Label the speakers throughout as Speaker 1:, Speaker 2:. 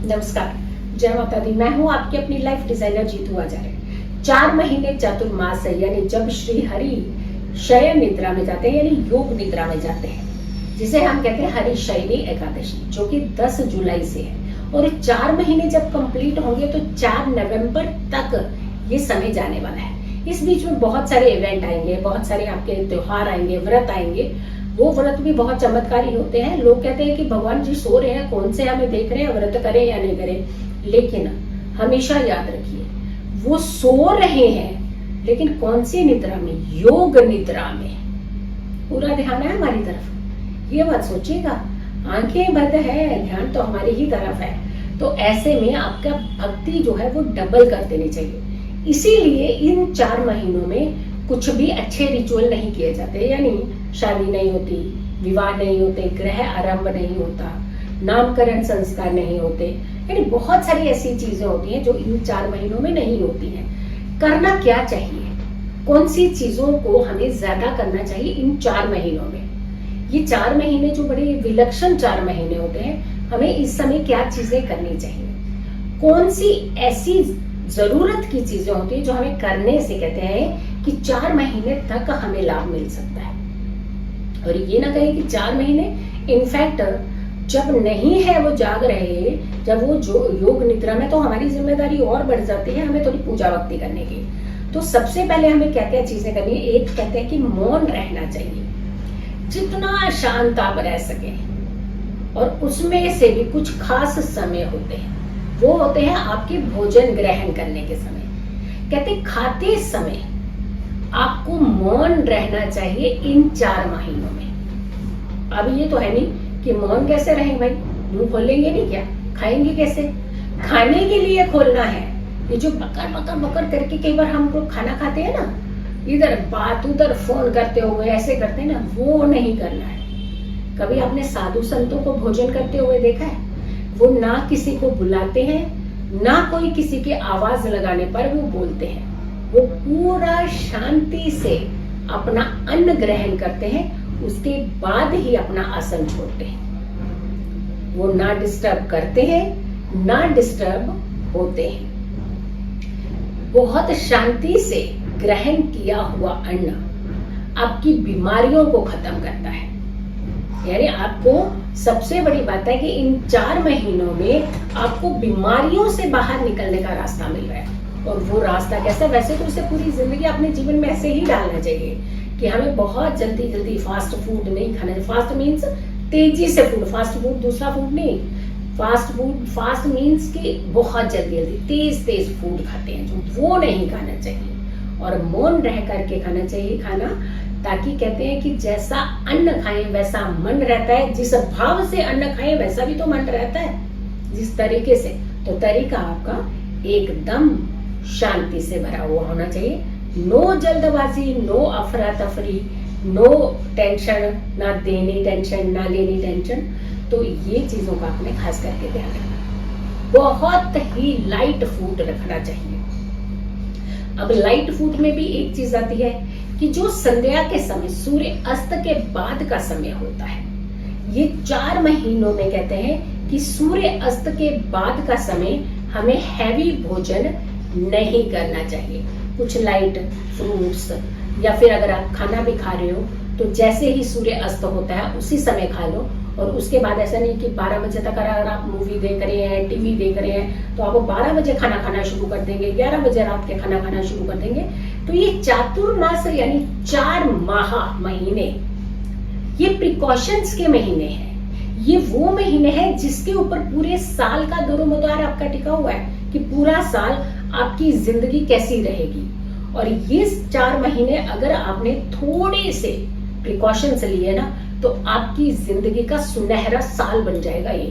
Speaker 1: नमस्कार, जय माता दी। मैं हूँ आपकी अपनी लाइफ डिजाइनर जीतू आचार्य। 4 महीने चातुर्मास है, यानी जब श्री हरि शयन निद्रा में जाते हैं, यानी योग निद्रा में जाते हैं, जिसे हम कहते हैं हरिशयनी एकादशी, जो कि 10 जुलाई से है। और 4 महीने जब कंप्लीट होंगे तो 4 नवंबर तक ये समय जाने वाला है। इस बीच में बहुत सारे इवेंट आएंगे, बहुत सारे आपके त्योहार आएंगे, व्रत आएंगे। वो व्रत भी बहुत चमत्कारी होते हैं। लोग कहते हैं कि भगवान जी सो रहे हैं, कौन से हमें देख रहे हैं, व्रत करें या नहीं करें। लेकिन हमेशा याद रखिए, वो सो रहे हैं, लेकिन कौन सी निद्रा में? योग निद्रा में। पूरा ध्यान है हमारी तरफ, ये मत सोचिएगा। आंखें बंद है, ध्यान तो हमारी ही तरफ है। तो ऐसे में आपका भक्ति जो है वो डबल कर देनी चाहिए। इसीलिए इन 4 महीनों में कुछ भी अच्छे रिचुअल नहीं किए जाते, यानी शादी नहीं होती, विवाह नहीं होते, गृह आरंभ नहीं होता, नामकरण संस्कार नहीं होते, यानी बहुत सारी ऐसी चीजें होती हैं जो इन 4 महीनों में नहीं होती हैं। करना क्या चाहिए, कौन सी चीजों को हमें ज्यादा करना चाहिए इन 4 महीनों में? ये 4 महीने जो बड़े विलक्षण 4 महीने होते हैं, हमें इस समय क्या चीजें करनी चाहिए? कौन सी ऐसी जरूरत की चीजें होती है जो हमें करने से कहते हैं कि 4 महीने तक हमें लाभ मिल सकता है। और ये ना कहें कि 4 महीने, इनफैक्ट जब नहीं है वो जाग रहे, जब वो जो योग निद्रा में, तो हमारी जिम्मेदारी और बढ़ जाती है, हमें थोड़ी पूजा भक्ति करने की। तो सबसे पहले हमें क्या क्या चीजें करनी है? एक कहते हैं कि मौन रहना चाहिए, जितना शांत आप रह सके। और उसमें से भी कुछ खास समय होते हैं, वो होते हैं आपके भोजन ग्रहण करने के समय। कहते खाते समय आपको मौन रहना चाहिए इन 4 महीनों में। अब ये तो है नहीं कि मौन कैसे रहें भाई, मुंह खोलेंगे नहीं क्या? खाएंगे कैसे? खाने के लिए खोलना है। ये जो बकर बकर बकर करके कई बार हम लोग खाना खाते हैं ना, इधर बात उधर फोन करते हुए ऐसे करते हैं ना, वो नहीं करना है। कभी आपने साधु संतों को भोजन करते हुए देखा है? वो ना किसी को बुलाते हैं, ना कोई किसी के आवाज लगाने पर वो बोलते हैं। वो पूरा शांति से अपना अन्न ग्रहण करते हैं, उसके बाद ही अपना आसन छोड़ते हैं। वो ना डिस्टर्ब करते हैं, ना डिस्टर्ब होते हैं। बहुत शांति से ग्रहण किया हुआ अन्न आपकी बीमारियों को खत्म करता है। यानी आपको सबसे बड़ी बात है कि इन 4 महीनों में आपको बीमारियों से बाहर निकलने का रास्ता मिल रहा है। और वो रास्ता कैसा? वैसे तो उसे पूरी जिंदगी अपने जीवन में ऐसे ही डालना चाहिए कि हमें बहुत जल्दी जल्दी फास्ट फूड नहीं खाना चाहिए। फास्ट मीन्स तेजी से फूड, फास्ट फूड दूसरा फूड नहीं। फास्ट फूड, फास्ट मीन्स कि बहुत जल्दी जल्दी तेज तेज फूड खाते हैं, जो वो नहीं खाना चाहिए। और मौन रह करके खाना चाहिए खाना, ताकि कहते हैं कि जैसा अन्न खाएं वैसा मन रहता है, जिस भाव से अन्न खाएं वैसा भी तो मन रहता है, जिस तरीके से। तो तरीका आपका एकदम शांति से भरा हुआ होना चाहिए। नो जल्दबाजी, नो अफरा तफरी, नो टेंशन, ना देनी टेंशन ना लेनी टेंशन। तो ये चीजों का आपने खास करके ध्यान रखना। बहुत ही लाइट फूड रखना चाहिए। अब लाइट फूड में भी एक चीज आती है कि जो संध्या के समय, सूर्य अस्त के बाद का समय होता है, ये 4 महीनों में कहते हैं कि सूर्य अस्त के बाद का समय हमें हैवी भोजन नहीं करना चाहिए। कुछ लाइट फ्रूट्स, या फिर अगर आप खाना भी खा रहे हो तो जैसे ही सूर्य अस्त होता है उसी समय खा लो। और उसके बाद ऐसा नहीं कि 12 बजे तक अगर आप मूवी देख रहे हैं, टीवी देख रहे हैं, तो आप 12 बजे खाना खाना शुरू कर देंगे, 11 बजे रात के खाना खाना शुरू कर देंगे। तो ये चातुर्मास यानी 4 महीने, ये प्रिकॉशंस के महीने हैं। ये वो महीने हैं जिसके ऊपर पूरे साल का दरोमदार आपका टिका हुआ है कि पूरा साल आपकी जिंदगी कैसी रहेगी। और ये 4 महीने अगर आपने थोड़े से प्रिकॉशंस लिए ना, तो आपकी जिंदगी का सुनहरा साल बन जाएगा। ये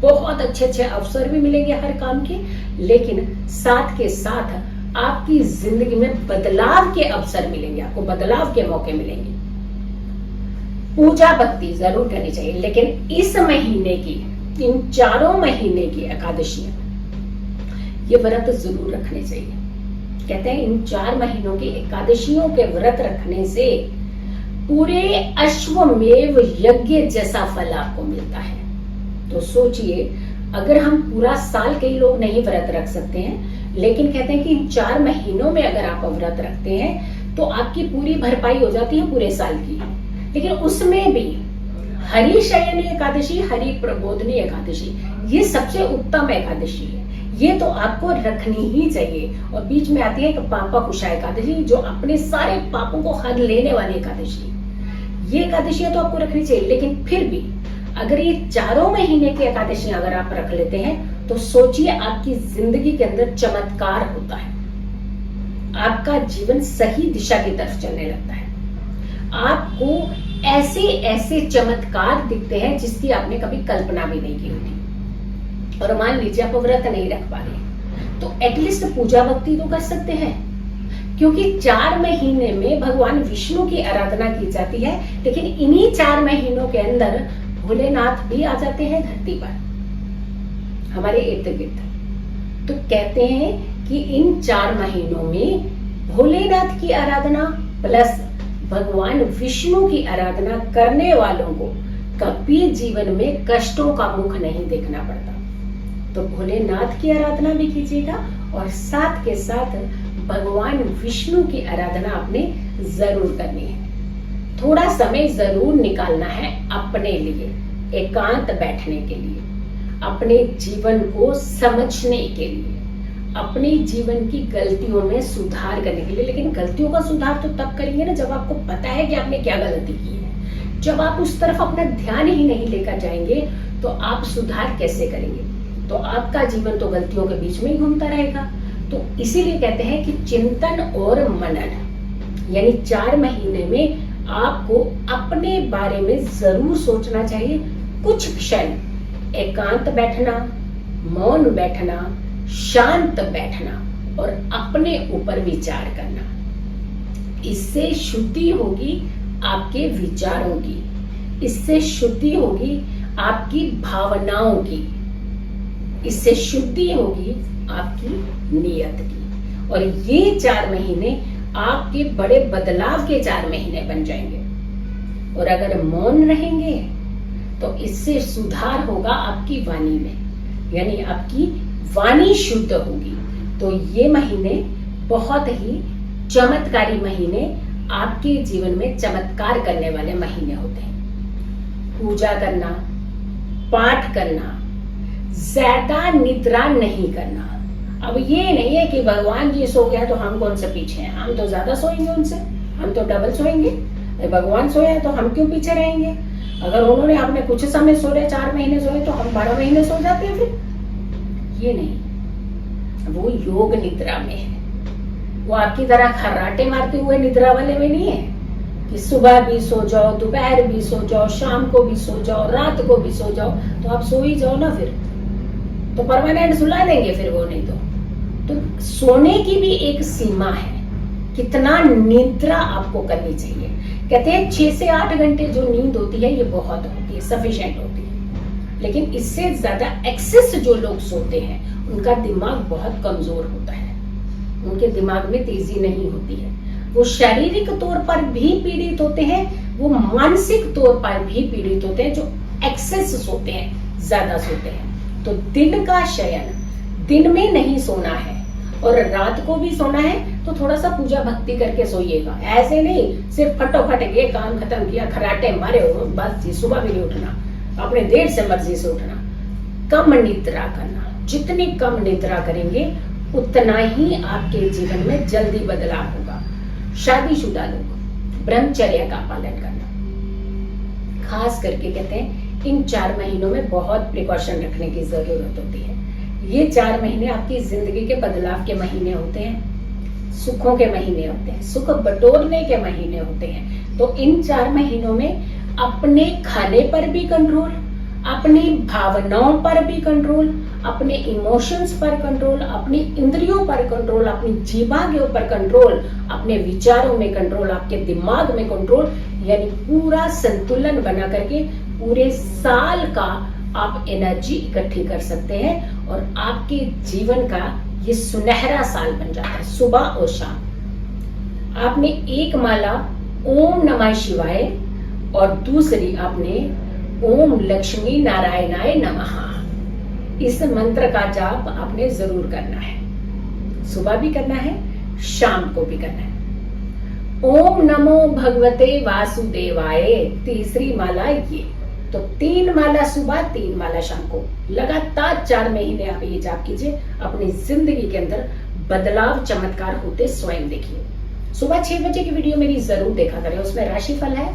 Speaker 1: बहुत अच्छे अच्छे अवसर भी मिलेंगे हर काम के, लेकिन साथ के साथ आपकी जिंदगी में बदलाव के अवसर मिलेंगे, आपको बदलाव के मौके मिलेंगे। पूजा भक्ति जरूर करनी चाहिए, लेकिन इस महीने की, इन 4 महीने की एकादशियां, ये व्रत जरूर रखने चाहिए। कहते हैं इन 4 महीनों की एकादशियों के व्रत रखने से पूरे अश्वमेव यज्ञ जैसा फल आपको मिलता है। तो सोचिए, अगर हम पूरा साल, कई लोग नहीं व्रत रख सकते हैं, लेकिन कहते हैं कि इन 4 महीनों में अगर आप व्रत रखते हैं तो आपकी पूरी भरपाई हो जाती है पूरे साल की। लेकिन उसमें भी हरि शयनी एकादशी, हरि प्रबोधनी एकादशी, ये सबसे उत्तम एकादशी है। ये तो आपको रखनी ही चाहिए। और बीच में आती है एक पापा कुशा एकादशी, जो अपने सारे पापों को हर लेने वाली एकादशी। ये एकादशी तो आपको रखनी चाहिए, लेकिन फिर भी अगर ये 4 महीने की एकादशी अगर आप रख लेते हैं तो सोचिए आपकी जिंदगी के अंदर चमत्कार होता है। आपका जीवन सही दिशा की तरफ चलने लगता है। आपको ऐसे ऐसे चमत्कार दिखते हैं जिसकी आपने कभी कल्पना भी नहीं की होती। और मान लीजिए आप व्रत नहीं रख पा रहे तो एटलीस्ट पूजा भक्ति तो कर सकते हैं, क्योंकि 4 महीने में भगवान विष्णु की आराधना की जाती है। लेकिन इन्हीं 4 महीनों के अंदर भोलेनाथ भी आ जाते हैं धरती पर हमारे इर्द गिर्द। तो कहते हैं कि इन 4 महीनों में भोलेनाथ की आराधना प्लस भगवान विष्णु की आराधना करने वालों को कभी जीवन में कष्टों का मुख नहीं देखना पड़ता। तो भोलेनाथ की आराधना भी कीजिएगा और साथ के साथ भगवान विष्णु की आराधना आपने जरूर करनी है। थोड़ा समय जरूर निकालना है अपने लिए, एकांत बैठने के लिए, अपने जीवन को समझने के लिए, अपने जीवन की गलतियों में सुधार करने के लिए। लेकिन गलतियों का सुधार तो तब करेंगे ना जब आपको पता है कि आपने क्या गलती की है। जब आप उस तरफ अपना ध्यान ही नहीं लेकर जाएंगे तो आप सुधार कैसे करेंगे? तो आपका जीवन तो गलतियों के बीच में ही घूमता रहेगा। तो इसीलिए कहते हैं कि चिंतन और मनन, यानी 4 महीने में आपको अपने बारे में जरूर सोचना चाहिए। कुछ क्षण एकांत बैठना, मौन बैठना, शांत बैठना और अपने ऊपर विचार करना। इससे शुद्धि होगी आपके विचारों की, इससे शुद्धि होगी आपकी भावनाओं की, इससे शुद्धि होगी आपकी नियत की। और ये 4 महीने आपके बड़े बदलाव के 4 महीने बन जाएंगे। और अगर मौन रहेंगे तो इससे सुधार होगा आपकी वाणी में, यानी आपकी वाणी शुद्ध होगी। तो ये महीने बहुत ही चमत्कारी महीने, आपके जीवन में चमत्कार करने वाले महीने होते हैं। पूजा करना, पाठ करना, ज्यादा निद्रा नहीं करना। अब ये नहीं है कि भगवान जी सो गया तो हम कौन से पीछे हैं, हम तो ज्यादा सोएंगे उनसे, हम तो डबल सोएंगे। भगवान सोया तो हम क्यों पीछे रहेंगे? अगर उन्होंने आपने कुछ समय सो रहे, 4 महीने सोए, तो हम 12 महीने सो जाते हैं। फिर ये नहीं, वो योग निद्रा में है। वो आपकी तरह खर्राटे मारते हुए निद्रा वाले में नहीं है कि सुबह भी सो जाओ, दोपहर भी सो जाओ, शाम को भी सो जाओ, रात को भी सो जाओ। तो आप सो ही जाओ ना, फिर तो परमानेंट सुला देंगे फिर वो। नहीं तो सोने की भी एक सीमा है, कितना निद्रा आपको करनी चाहिए। कहते हैं 6 से 8 घंटे जो नींद होती है ये बहुत होती है, सफिशिएंट होती है। लेकिन इससे ज्यादा एक्सेस जो लोग सोते हैं उनका दिमाग बहुत कमजोर होता है, उनके दिमाग में तेजी नहीं होती है। वो शारीरिक तौर पर भी पीड़ित होते हैं, वो मानसिक तौर पर भी पीड़ित होते हैं जो एक्सेस सोते हैं, ज्यादा सोते हैं। तो दिन का शयन दिन में नहीं सोना है और रात को भी सोना है तो थोड़ा सा पूजा भक्ति करके सोइएगा। ऐसे नहीं सिर्फ फटोफट ये काम खत्म किया, खराटे मारे हो, बस जी सुबह भी नहीं उठना, अपने देर से मर्जी से उठना। कम निद्रा करना, जितनी कम निद्रा करेंगे उतना ही आपके जीवन में जल्दी बदलाव होगा। शादीशुदा लोग ब्रह्मचर्य का पालन करना, खास करके कहते हैं इन 4 महीनों में बहुत प्रिकॉशन रखने की जरूरत होती है। ये 4 महीने आपकी जिंदगी के बदलाव के महीने होते हैं, सुखों के महीने होते हैं, सुख बटोरने के महीने होते हैं। तो इन 4 महीनों में अपने खाने पर भी कंट्रोल, अपनी भावनाओं पर भी कंट्रोल, अपने इमोशंस पर कंट्रोल, अपनी इंद्रियों पर कंट्रोल, अपनी जीवा के ऊपर कंट्रोल, अपने विचारों में कंट्रोल, आपके दिमाग में कंट्रोल, यानी पूरा संतुलन बना करके पूरे साल का आप एनर्जी इकट्ठी कर सकते हैं और आपके जीवन का ये सुनहरा साल बन जाता है। सुबह और शाम आपने एक माला ओम नमः शिवाय और दूसरी आपने ओम लक्ष्मी नारायणाय नमः, इस मंत्र का जाप आपने जरूर करना है, सुबह भी करना है, शाम को भी करना है। ओम नमो भगवते वासुदेवाय, तीसरी माला ये। तो 3 माला सुबह, 3 माला शाम को, लगातार 4 महीने आप ये जाप कीजिए। अपनी जिंदगी के अंदर बदलाव, चमत्कार होते स्वयं देखिए। सुबह 6 बजे की वीडियो मेरी जरूर देखा करें, उसमें राशिफल है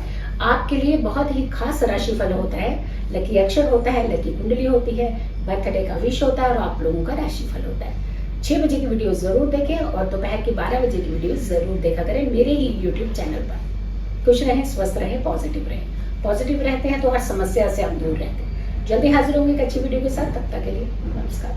Speaker 1: आपके लिए, बहुत ही खास राशिफल होता है। लकी अक्षर होता है, लकी कुंडली होती है, बर्थडे का विश होता है और आप लोगों का राशिफल होता है। 6 बजे की वीडियो जरूर देखें और दोपहर की 12 बजे की वीडियो जरूर देखा करें मेरे ही यूट्यूब चैनल पर। खुश रहें, स्वस्थ रहें, पॉजिटिव रहें। पॉजिटिव रहते हैं तो हर समस्या से हम दूर रहते हैं। जल्दी हाजिर होंगे एक अच्छी वीडियो के साथ, तब तक के लिए नमस्कार।